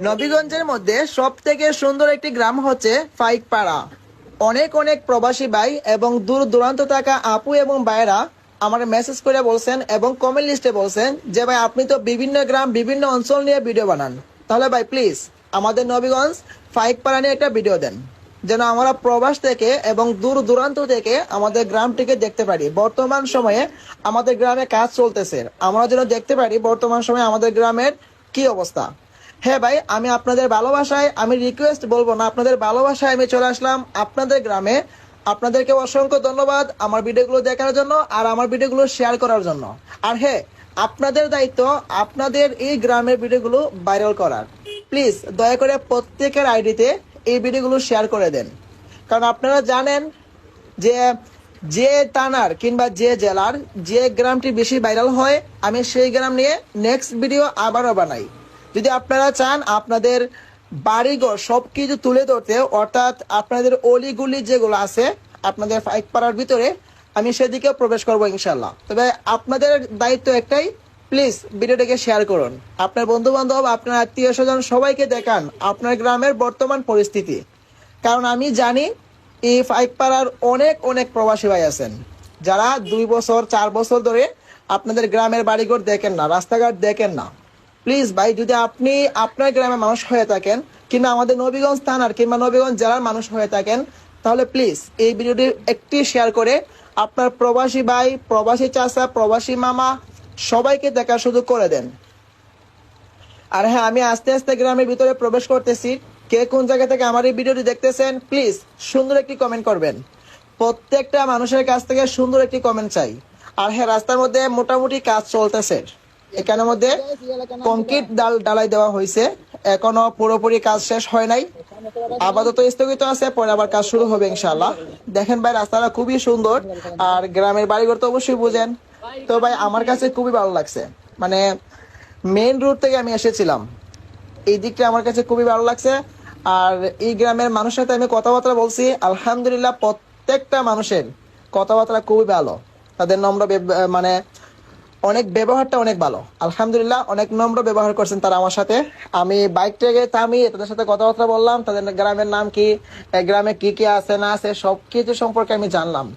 নবীগঞ্জের মধ্যে সব থেকে সুন্দর একটি গ্রাম হচ্ছে ফাইকপাড়া। অনেক অনেক প্রবাসী ভাই এবং দূর দূরান্ত থাকা আপু এবং ভাইরা আমার মেসেজ করে বলছেন এবং কমেন্ট লিস্টে বলছেন যে ভাই আপনি তো বিভিন্ন গ্রাম বিভিন্ন অঞ্চল নিয়ে ভিডিও বানান, তাহলে ভাই প্লিজ আমাদের নবীগঞ্জ ফাইকপাড়া নিয়ে একটা ভিডিও দেন, যেন আমরা প্রবাস থেকে এবং দূর দূরান্ত থেকে আমাদের গ্রামটিকে দেখতে পারি। বর্তমান সময়ে আমাদের গ্রামে কাজ চলতেছে, আমরা যেন দেখতে পারি বর্তমান সময়ে আমাদের গ্রামের কি অবস্থা। হ্যাঁ ভাই, আমি আপনাদের ভালোবাসায়, আমি রিকোয়েস্ট বলবো না, আপনাদের ভালোবাসায় আমি চলে আসলাম আপনাদের গ্রামে। আপনাদেরকে অসংখ্য ধন্যবাদ আমার ভিডিওগুলো দেখার জন্য আর আমার ভিডিওগুলো শেয়ার করার জন্য। আর হ্যাঁ, আপনাদের দায়িত্ব আপনাদের এই গ্রামের ভিডিওগুলো ভাইরাল করার। প্লিজ দয়া করে প্রত্যেকের আইডিতে এই ভিডিওগুলো শেয়ার করে দেন, কারণ আপনারা জানেন যে যে থানার কিংবা যে জেলার যে গ্রামটি বেশি ভাইরাল হয়, আমি সেই গ্রাম নিয়ে নেক্সট ভিডিও আবারও বানাই। যদি আপনারা চান আপনাদের বাড়িঘর সব কিছু তুলে ধরতে, অর্থাৎ আপনাদের অলিগুলি যেগুলো আছে আপনাদের ফাইকপাড়ার ভিতরে, আমি সেদিকেও প্রবেশ করবো ইনশাল্লাহ। তবে আপনাদের দায়িত্ব একটাই, প্লিজ ভিডিওটাকে শেয়ার করুন, আপনার বন্ধু বান্ধব আপনার আত্মীয় স্বজন সবাইকে দেখান আপনার গ্রামের বর্তমান পরিস্থিতি। কারণ আমি জানি এই ফাইকপাড়ার অনেক অনেক প্রবাসী ভাই আছেন যারা 2 বছর 4 বছর ধরে আপনাদের গ্রামের বাড়িঘর দেখেন না, রাস্তাঘাট দেখেন না। প্লিজ ভাই, যদি আপনি আপনার গ্রামের মানুষ হয়ে থাকেন কিংবা আমাদের নবীগঞ্জ থানার কিংবা নবীগঞ্জ জেলার মানুষ হয়ে থাকেন, তাহলে প্লিজ এই ভিডিওটি একটি শেয়ার করে আপনার প্রবাসী ভাই, প্রবাসী চাচা, প্রবাসী মামা সবাইকে দেখার সুযোগ করে দেন। আর হ্যাঁ, আমি আস্তে আস্তে গ্রামের ভিতরে প্রবেশ করতেছি। কে কোন জায়গা থেকে আমার এই ভিডিওটি দেখতেছেন প্লিজ সুন্দর একটি কমেন্ট করবেন। প্রত্যেকটা মানুষের কাছ থেকে সুন্দর একটি কমেন্ট চাই। আর হ্যাঁ, রাস্তার মধ্যে মোটামুটি কাজ চলতেছে, এখানের মধ্যে কংক্রিট ডালাই দেওয়া হয়েছে, এখনো পুরোপুরি কাজ শেষ হয় নাই, আপাতত স্থগিত আছে, পরে আবার কাজ শুরু হবে ইনশাআল্লাহ। দেখেন ভাই, রাস্তাটা খুবই সুন্দর আর গ্রামের বাড়িঘর তো অবশ্যই বুঝেন। তো ভাই আমার কাছে খুবই ভালো লাগছে, মানে মেইন রোড থেকে আমি এসেছিলাম, এই দিকটা আমার কাছে খুবই ভালো লাগছে। আর এই গ্রামের মানুষের সাথে আমি কথাবার্তা বলছি, আলহামদুলিল্লাহ প্রত্যেকটা মানুষের কথাবার্তা খুবই ভালো, তাদের নম্র মানে অনেক ব্যবহারটা অনেক ভালো, আলহামদুলিল্লাহ অনেক নম্র ব্যবহার করছেন তারা আমার সাথে। আমি বাইকটাকে থামিয়ে তাদের সাথে কথাবার্তা বললাম, তাদের গ্রামের নাম কি, গ্রামে কি কি আছে না আছে সবকিছু সম্পর্কে আমি জানলাম।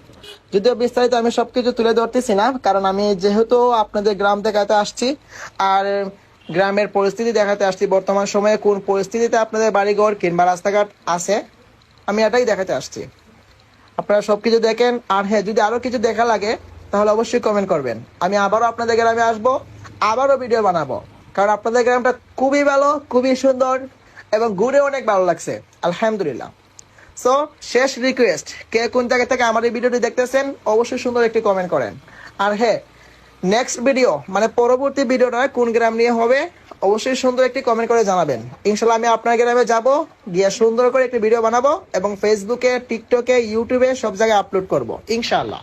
যদিও বিস্তারিত আমি সবকিছু তুলে ধরতেছি না, কারণ আমি যেহেতু আপনাদের গ্রাম দেখাতে আসছি আর গ্রামের পরিস্থিতি দেখাতে আসছি, বর্তমান সময়ে কোন পরিস্থিতিতে আপনাদের বাড়িঘর কিংবা রাস্তাঘাট আছে আমি এটাই দেখাতে আসছি। আপনারা সবকিছু দেখেন। আর হ্যাঁ, যদি আরো কিছু দেখা লাগে তাহলে অবশ্যই কমেন্ট করবেন, আমি আবারও আপনাদের গ্রামে আসবো, আবারও ভিডিও বানাবো, কারণ আপনাদের গ্রামটা খুবই ভালো, খুবই সুন্দর এবং ঘুরে অনেক ভালো লাগছে আলহামদুলিল্লাহ। সো শেষ রিকোয়েস্ট, কে কোন জায়গা থেকে আমার এই ভিডিওটি দেখতেছেন অবশ্যই সুন্দর একটি কমেন্ট করেন। আর হ্যাঁ, নেক্সট ভিডিও মানে পরবর্তী ভিডিওটা কোন গ্রাম নিয়ে হবে অবশ্যই সুন্দর একটি কমেন্ট করে জানাবেন। ইনশাল্লাহ আমি আপনার গ্রামে যাব, গিয়ে সুন্দর করে একটি ভিডিও বানাবো এবং ফেসবুকে, টিকটকে, ইউটিউবে সব জায়গায় আপলোড করব ইনশাআল্লাহ।